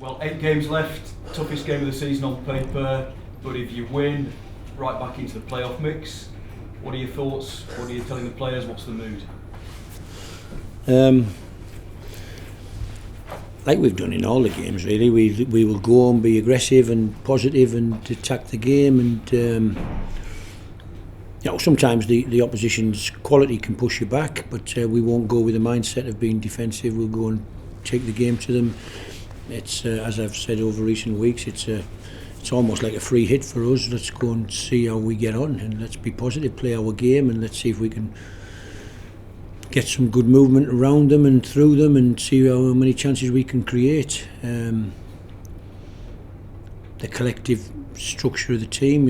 Well, 8 games left, toughest game of the season on paper, but if you win, right back into the playoff mix. What are your thoughts? What are you telling the players? What's the mood? Like we've done in all the games really, we will go and be aggressive and positive and attack the game, and sometimes the opposition's quality can push you back, but we won't go with the mindset of being defensive. We'll go and take the game to them. It's as I've said over recent weeks, it's almost like a free hit for us. Let's go and see how we get on, and let's be positive, play our game, and let's see if we can get some good movement around them and through them, and see how many chances we can create. The collective structure of the team,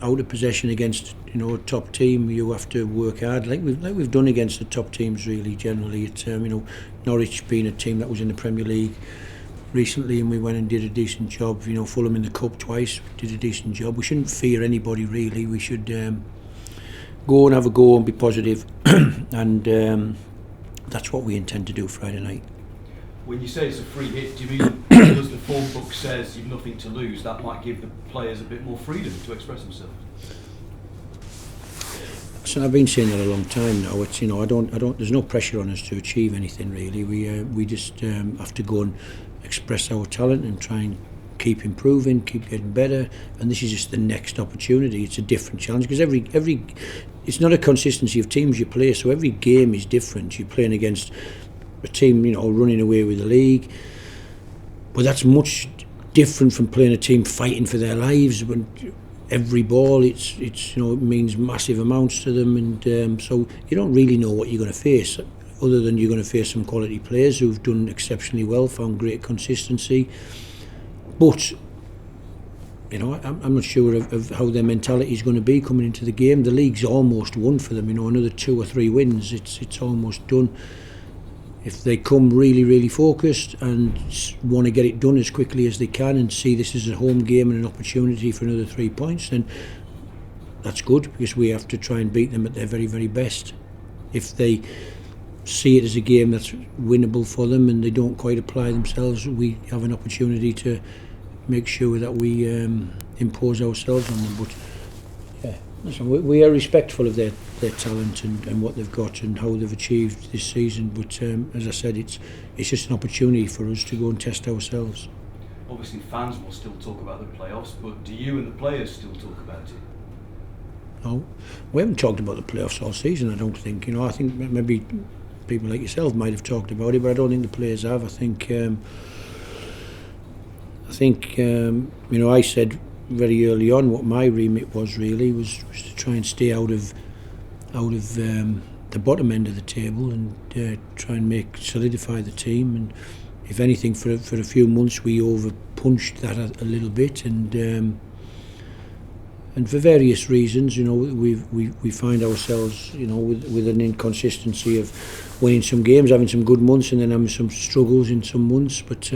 out of possession against a top team, you have to work hard, like we've done against the top teams. Really, generally, it's Norwich being a team that was in the Premier League recently, and we went and did a decent job. Fulham in the Cup twice, did a decent job. We shouldn't fear anybody really. We should go and have a go and be positive, and that's what we intend to do Friday night. When you say it's a free hit, do you mean because the form book says you've nothing to lose, that might give the players a bit more freedom to express themselves? So I've been saying that a long time now. It's I don't. There's no pressure on us to achieve anything really. We just have to go and express our talent and try and keep improving, keep getting better. And this is just the next opportunity. It's a different challenge because every it's not a consistency of teams you play. So every game is different. You're playing against a team running away with the league, but that's much different from playing a team fighting for their lives. When every ball, it means massive amounts to them, and so you don't really know what you're going to face, other than you're going to face some quality players who've done exceptionally well, found great consistency. But I'm not sure of how their mentality is going to be coming into the game. The league's almost won for them. Another 2 or 3 wins, it's almost done. If they come really, really focused and want to get it done as quickly as they can and see this as a home game and an opportunity for another 3 points, then that's good, because we have to try and beat them at their very, very best. If they see it as a game that's winnable for them and they don't quite apply themselves, we have an opportunity to make sure that we impose ourselves on them. But listen, we are respectful of their talent and what they've got and how they've achieved this season. But as I said, it's just an opportunity for us to go and test ourselves. Obviously, fans will still talk about the playoffs, but do you and the players still talk about it? No, we haven't talked about the playoffs all season. I don't think. I think maybe people like yourself might have talked about it, but I don't think the players have. I think I said very early on what my remit was to try and stay out of the bottom end of the table and try and solidify the team. And if anything, for a few months we over-punched that a little bit, and for various reasons, we find ourselves, with an inconsistency of winning some games, having some good months, and then having some struggles in some months. But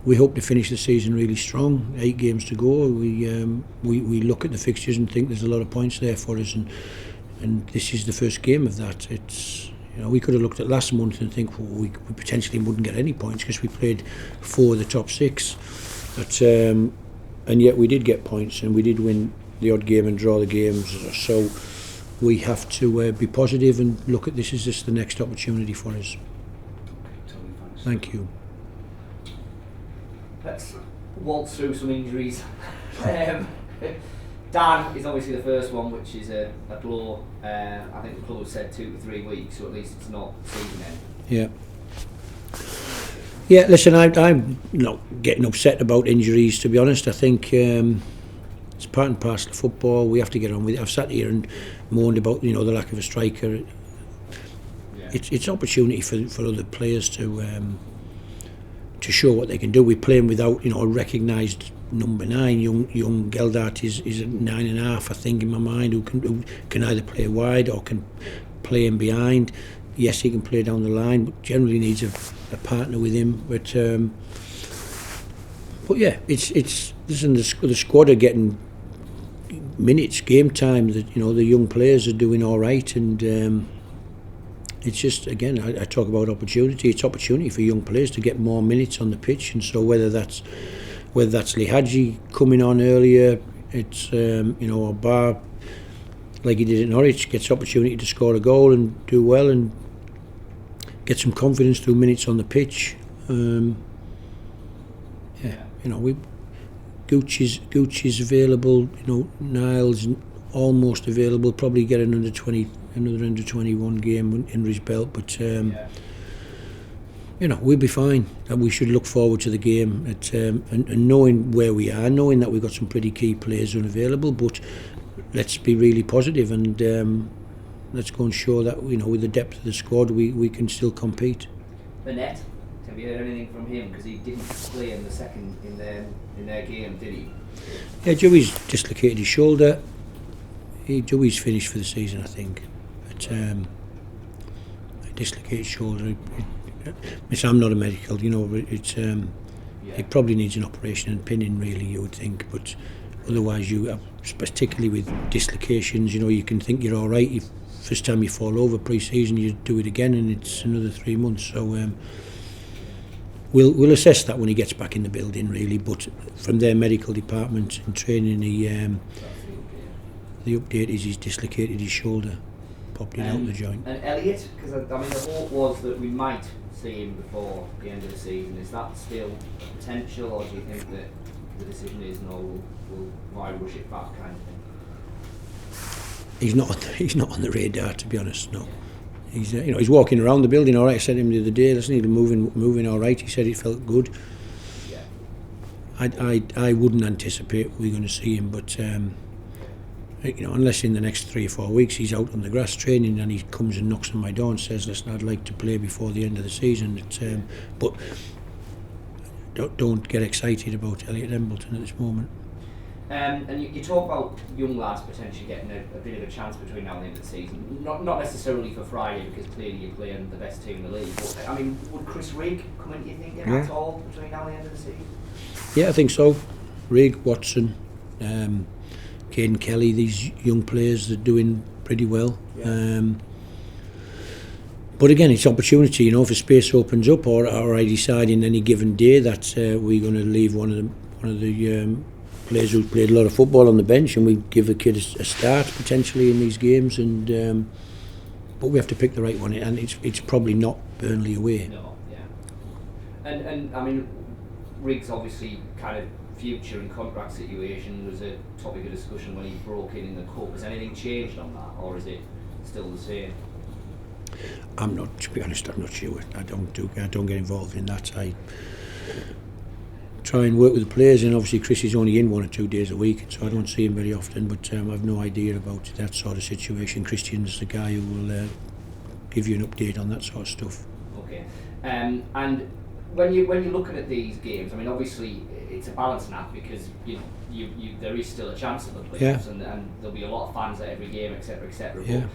we hope to finish the season really strong. 8 games to go. We look at the fixtures and think there's a lot of points there for us, and this is the first game of that. It's we could have looked at last month and think, well, we potentially wouldn't get any points because we played 4 of the top 6, but and yet we did get points and we did win the odd game and draw the games. So we have to be positive and look at this as just the next opportunity for us. Tony, thanks. Thank you. Let's waltz through some injuries. Dan is obviously the first one, which is a blow. I think the club has said 2 to 3 weeks, so at least it's not season end. Yeah, listen, I'm not getting upset about injuries, to be honest. I think it's part and parcel of football. We have to get on with it. I've sat here and moaned about the lack of a striker. Yeah. It's opportunity for other players to show what they can do. We're playing without a recognised number 9. Young Geldart is at 9.5, I think, in my mind, who can either play wide or can play in behind. Yes, he can play down the line, but generally needs a partner with him. But yeah, listen, the squad are getting minutes, game time. That the young players are doing all right, and it's just, again, I talk about opportunity. It's opportunity for young players to get more minutes on the pitch, and so whether that's Lee Hadji coming on earlier, it's or Bar, like he did at Norwich, gets opportunity to score a goal and do well and get some confidence through minutes on the pitch. Gooch is available. Niles almost available. Probably get another under 21 game under his belt, but we'll be fine. And we should look forward to the game and knowing where we are, knowing that we've got some pretty key players unavailable. But let's be really positive and let's go and show that with the depth of the squad we can still compete. Burnett, have you heard anything from him? Because he didn't play in the second in their game, did he? Yeah, Joey's dislocated his shoulder. Joey's finished for the season, I think. But a dislocated shoulder. I'm not a medical, it's it probably needs an operation and pinning, really, you would think. But otherwise, particularly with dislocations, you can think you're all right. First time you fall over pre-season, you do it again, and it's another 3 months. So we'll assess that when he gets back in the building, really. But from their medical department and training, the update is he's dislocated his shoulder, popped it out the joint. And Elliott, because the hope was that we might see him before the end of the season. Is that still a potential, or do you think that the decision is no, why rush it back, kind of thing? He's not on the radar, to be honest. No, he's walking around the building all right. I said to him the other day, listen, he's moving all right. He said it felt good. Yeah. I wouldn't anticipate we're going to see him, but unless in the next 3 or 4 weeks he's out on the grass training and he comes and knocks on my door and says, listen, I'd like to play before the end of the season. But don't get excited about Elliott Embleton at this moment. And you talk about young lads potentially getting a bit of a chance between now and the end of the season. Not necessarily for Friday, because clearly you're playing the best team in the league. But would Chris Rigg come into your thinking at all between now and the end of the season? Yeah, I think so. Rigg, Watson, Caden Kelly, these young players are doing pretty well. Yeah. But again, it's opportunity. If a space opens up, or I decide in any given day that we're going to leave one of the players who've played a lot of football on the bench, and we give a kid a start potentially in these games, and but we have to pick the right one, and it's probably not Burnley away. No, yeah. And Rigg's obviously kind of future and contract situation was a topic of discussion when he broke in the cup. Has anything changed on that, or is it still the same? To be honest, I'm not sure. I don't get involved in that. I try and work with the players, and obviously Chris is only in 1 or 2 days a week, so I don't see him very often, but I've no idea about that sort of situation. Christian's the guy who will give you an update on that sort of stuff. Okay. And when you're looking at these games, obviously it's a balancing act, because there is still a chance of the playoffs, and there'll be a lot of fans at every game, etc. Yeah. But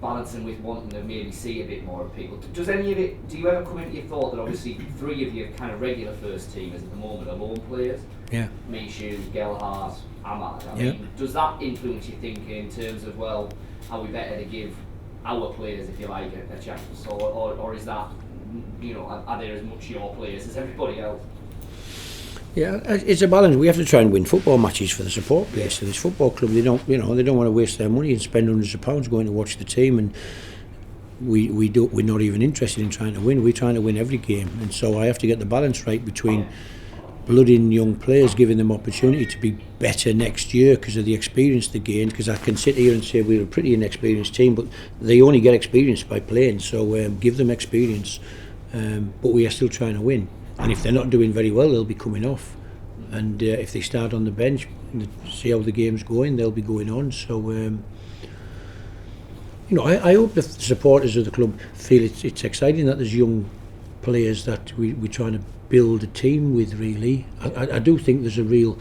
balancing with wanting to maybe see a bit more of people. Do you ever come into your thought that obviously 3 of your kind of regular first teamers at the moment are lone players? Yeah. Mishu, Gelhardt, Ahmad. Does that influence your thinking in terms of, well, are we better to give our players, if you like, a chance, or is that, are there as much your players as everybody else? Yeah, it's a balance. We have to try and win football matches for the support base of this football club. They don't want to waste their money and spend hundreds of pounds going to watch the team, and we're not even interested in trying to win. We're trying to win every game, and so I have to get the balance right between blooding young players, giving them opportunity to be better next year because of the experience they gained. Because I can sit here and say we're a pretty inexperienced team, but they only get experience by playing. So give them experience, but we are still trying to win. And if they're not doing very well, they'll be coming off. And if they start on the bench, see how the game's going, they'll be going on. So, I hope the supporters of the club feel it's exciting that there's young players that we're trying to build a team with, really. I do think there's a real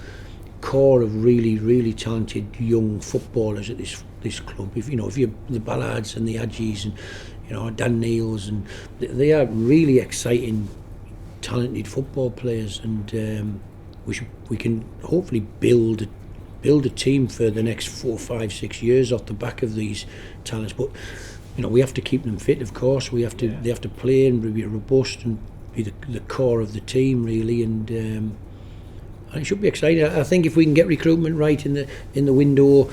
core of really, really talented young footballers at this club. If you're the Ballards and the Hadjis and, Dan Neils, and they are really exciting, talented football players, and we can hopefully build a team for the next 4, 5, 6 years off the back of these talents. But we have to keep them fit, of course. They have to play and be robust and be the core of the team, really. And it should be exciting. I think if we can get recruitment right in the window,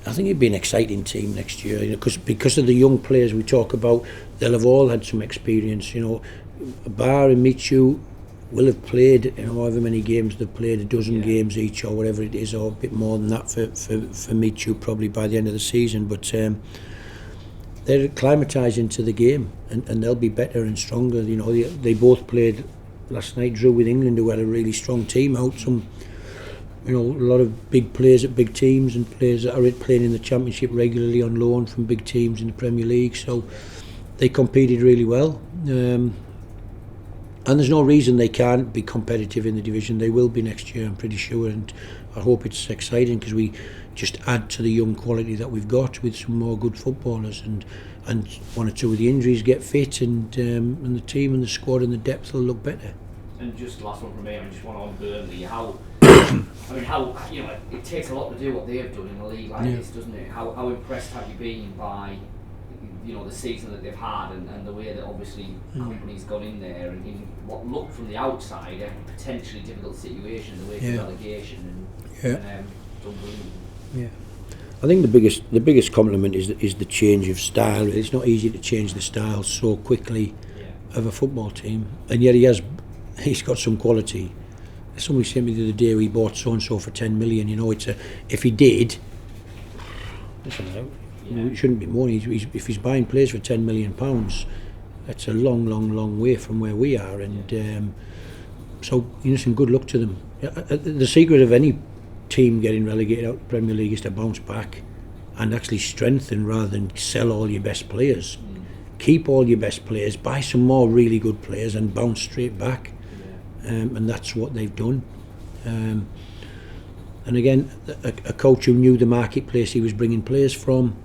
I think it'd be an exciting team next year. Because of the young players we talk about, they'll have all had some experience. Bar and Michu will have played, however many games they've played, a dozen games each or whatever it is, or a bit more than that for Michu probably by the end of the season. But they're acclimatised into the game, and they'll be better and stronger. They both played last night, drew with England, who had a really strong team out. Some, a lot of big players at big teams and players that are playing in the Championship regularly on loan from big teams in the Premier League. So they competed really well. And there's no reason they can't be competitive in the division. They will be next year, I'm pretty sure, and I hope it's exciting because we just add to the young quality that we've got with some more good footballers, and one or two of the injuries get fit, and the team and the squad and the depth will look better. And just last one from me, just one on Burnley. How it takes a lot to do what they've done in a league like this, doesn't it? How impressed have you been by the season that they've had and the way that obviously company's gone in there and in what looked from the outside a potentially difficult situation, the way to relegation and done brilliantly. Yeah, I think the biggest compliment is the change of style. It's not easy to change the style so quickly of a football team, and yet he's got some quality. Somebody said to me the other day, we bought so and so for 10 million. If he did, it shouldn't be more. If he's buying players for £10 million, that's a long way from where we are. And so, some good luck to them. The secret of any team getting relegated out of the Premier League is to bounce back and actually strengthen rather than sell all your best players. Keep all your best players, buy some more really good players, and bounce straight back. And that's what they've done. And again, a coach who knew the marketplace he was bringing players from,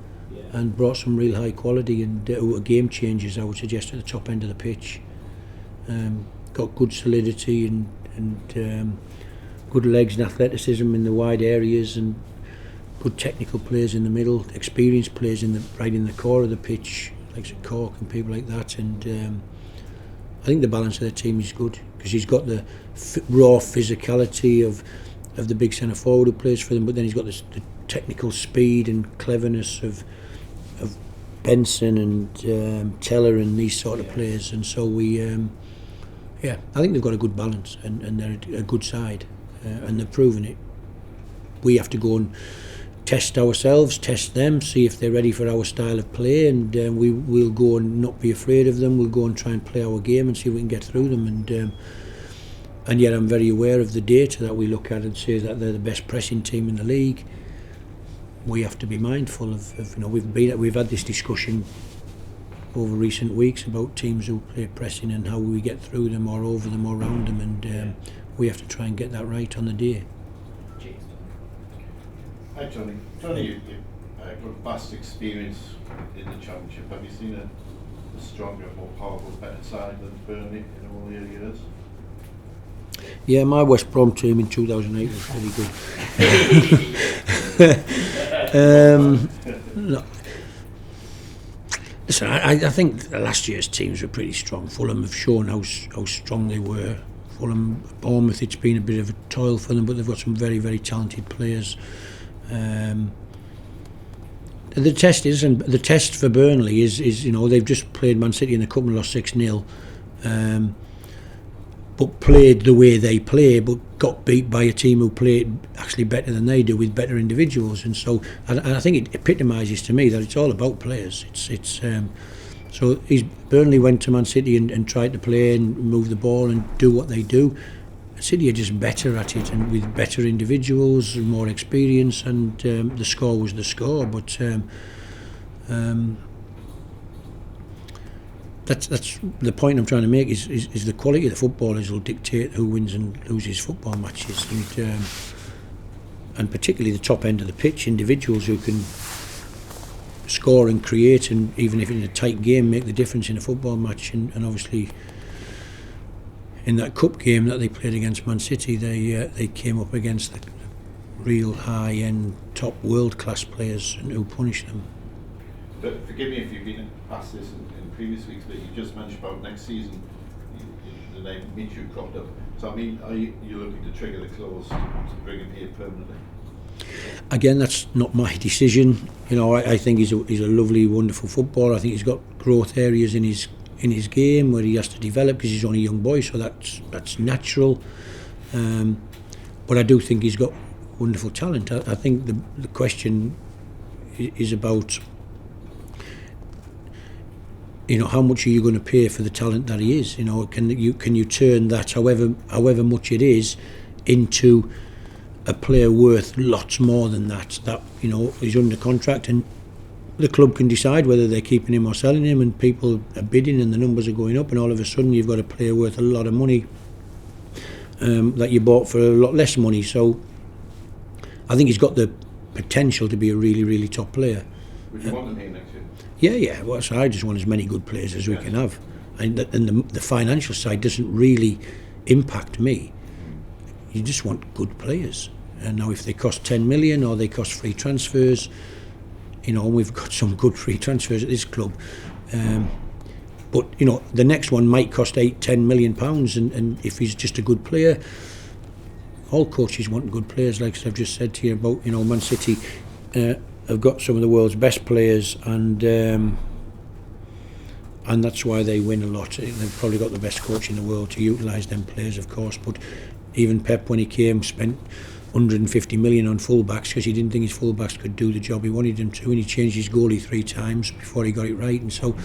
and brought some real high quality and game changers, I would suggest, at the top end of the pitch. Got good solidity and good legs and athleticism in the wide areas, and good technical players in the middle, experienced players right in the core of the pitch, like Cork and people like that. And I think the balance of the team is good because he's got the raw physicality of the big centre forward who plays for them, but then he's got the technical speed and cleverness of Benson and Teller and these sort of players. And so I think they've got a good balance, and they're a good side, and they're proving it. We have to go and test ourselves, test them, see if they're ready for our style of play, and we'll go and not be afraid of them. We'll go and try and play our game and see if we can get through them. And yet I'm very aware of the data that we look at and say that they're the best pressing team in the league. We have to be mindful of we've had this discussion over recent weeks about teams who play pressing and how we get through them or over them or around them, and we have to try and get that right on the day. Hi Tony. Tony, you've got vast experience in the Championship. Have you seen a stronger, more powerful, better side than Burnley in all the years? Yeah, my West Brom team in 2008 was pretty good. No. Listen, I think last year's teams were pretty strong. Fulham have shown how strong they were. Fulham, Bournemouth, it's been a bit of a toil for them, but they've got some very, very talented players. The test for Burnley is they've just played Man City in the cup and lost 6-0, but played the way they play, but got beat by a team who played actually better than they do with better individuals. And so I think it epitomises to me that it's all about players. So Burnley went to Man City and tried to play and move the ball and do what they do. City are just better at it, and with better individuals and more experience, and the score was the score. But that's the point I'm trying to make is the quality of the footballers will dictate who wins and loses football matches, and particularly the top end of the pitch, individuals who can score and create, and even if in a tight game make the difference in a football match. And obviously in that cup game that they played against Man City, they came up against the real high-end, top world-class players and who punished them. But forgive me if you've been asked this in previous weeks, but you just mentioned about next season, the name Michu cropped up. So I mean, are you looking to trigger the clause to bring him here permanently? Again, that's not my decision. You know, I think he's a lovely, wonderful footballer. I think he's got growth areas in his game where he has to develop because he's only a young boy, so that's natural. But I do think he's got wonderful talent. I think the question is about, you know, how much are you going to pay for the talent that he is? You know, can you turn that, however much it is, into a player worth lots more than that? That, you know, he's under contract and the club can decide whether they're keeping him or selling him, and people are bidding and the numbers are going up, and all of a sudden you've got a player worth a lot of money that you bought for a lot less money. So I think he's got the potential to be a really, really top player. Would you want him here next year? Yeah. Well, so I just want as many good players as we can have, and the financial side doesn't really impact me. You just want good players, and now if they cost 10 million or they cost free transfers, you know, we've got some good free transfers at this club. But you know, the next one might cost £8-10 million, and if he's just a good player, all coaches want good players. Like I've just said to you about, you know, Man City have got some of the world's best players, and that's why they win a lot. They've probably got the best coach in the world to utilise them players, of course. But even Pep, when he came, spent 150 million on fullbacks because he didn't think his fullbacks could do the job he wanted them to, and he changed his goalie 3 times before he got it right. And so,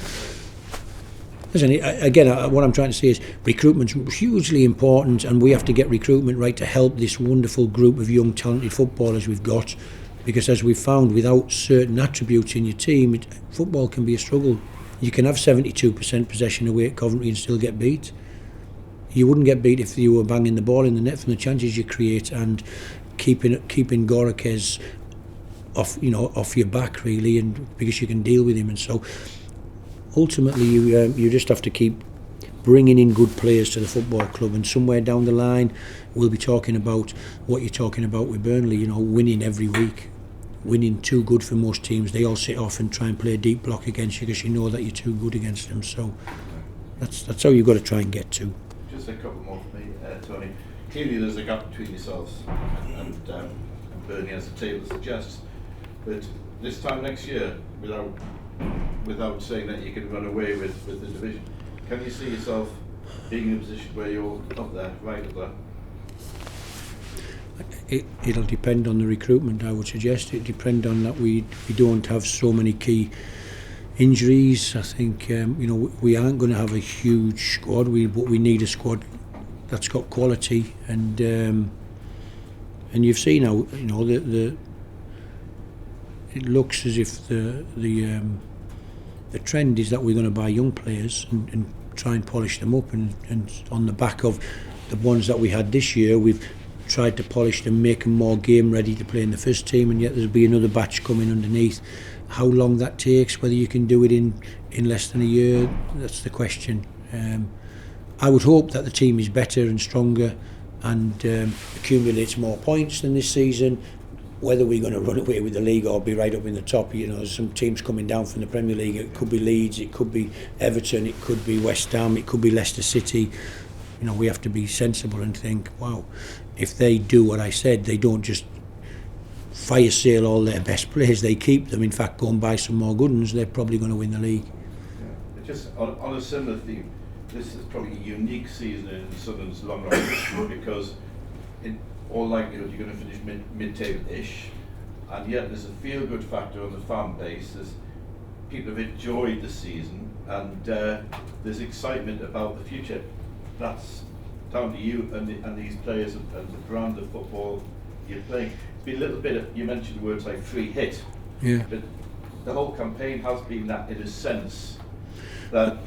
listen, again, what I'm trying to say is recruitment's hugely important, and we have to get recruitment right to help this wonderful group of young talented footballers we've got, because as we've found, without certain attributes in your team, football can be a struggle. You can have 72% possession away at Coventry and still get beat. You wouldn't get beat if you were banging the ball in the net from the chances you create and keeping Gorakes off your back, really, and because you can deal with him. And so ultimately you just have to keep bringing in good players to the football club, and somewhere down the line we'll be talking about what you're talking about with Burnley, you know, winning every week. Winning too good for most teams. They all sit off and try and play a deep block against you because you know that you're too good against them. So that's how you've got to try and get to. Just a couple more for me, Tony. Clearly there's a gap between yourselves and Burnley, as the table suggests. But this time next year, without saying that you can run away with the division, can you see yourself being in a position where you're up there, right up there? It'll depend on the recruitment, I would suggest. It'll depend on that we don't have so many key injuries. I think we aren't going to have a huge squad, but we need a squad that's got quality, and you've seen how, you know, it looks as if the trend is that we're going to buy young players and try and polish them up, and on the back of the ones that we had this year, we've tried to polish them, make them more game ready to play in the first team, and yet there'll be another batch coming underneath. How long that takes, whether you can do it in less than a year, that's the question. I would hope that the team is better and stronger and accumulates more points than this season. Whether we're going to run away with the league or be right up in the top, you know, there's some teams coming down from the Premier League. It could be Leeds, it could be Everton, it could be West Ham, it could be Leicester City. You know, we have to be sensible and think, wow, if they do what I said, they don't just fire sale all their best players, they keep them, in fact go and buy some more good ones, they're probably going to win the league. Yeah. Just on a similar theme, this is probably a unique season in Sunderland's long run history, because in all likelihood you're going to finish mid-table-ish, and yet there's a feel-good factor on the fan base. People have enjoyed the season, and there's excitement about the future. That's down to you and these players and the brand of football you're playing. It's been a little bit of, you mentioned words like free hit, yeah, but the whole campaign has been that, in a sense, that,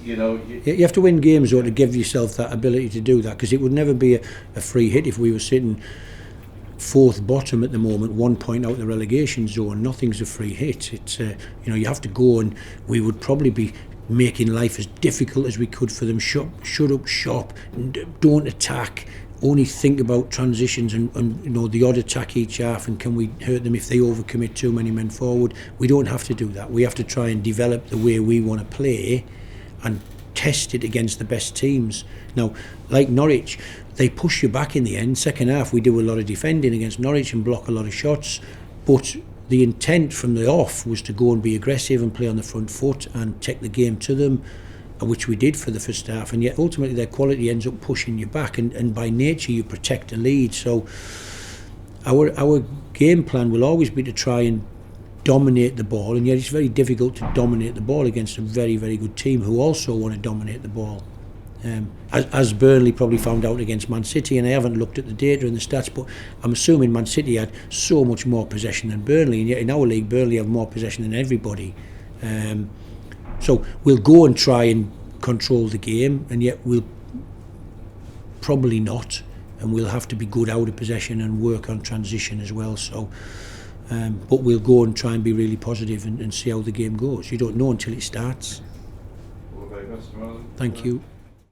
you know, you have to win games though to give yourself that ability to do that, because it would never be a free hit if we were sitting fourth bottom at the moment, 1 point out the relegation zone. Nothing's a free hit. It's you have to go, and we would probably be making life as difficult as we could for them. Shut up shop, don't attack, only think about transitions and you know, the odd attack each half, and can we hurt them if they overcommit too many men forward. We don't have to do that. We have to try and develop the way we want to play and test it against the best teams. Now, like Norwich, they push you back in the end. Second half we do a lot of defending against Norwich and block a lot of shots, but the intent from the off was to go and be aggressive and play on the front foot and take the game to them, which we did for the first half, and yet ultimately their quality ends up pushing you back, and by nature you protect a lead. So our game plan will always be to try and dominate the ball, and yet it's very difficult to dominate the ball against a very, very good team who also want to dominate the ball. As Burnley probably found out against Man City, and I haven't looked at the data and the stats, but I'm assuming Man City had so much more possession than Burnley, and yet in our league Burnley have more possession than everybody. So we'll go and try and control the game, and yet we'll probably not, and we'll have to be good out of possession and work on transition as well. So, but we'll go and try and be really positive and see how the game goes. You don't know until it starts. All the very best, Marlon. Thank you.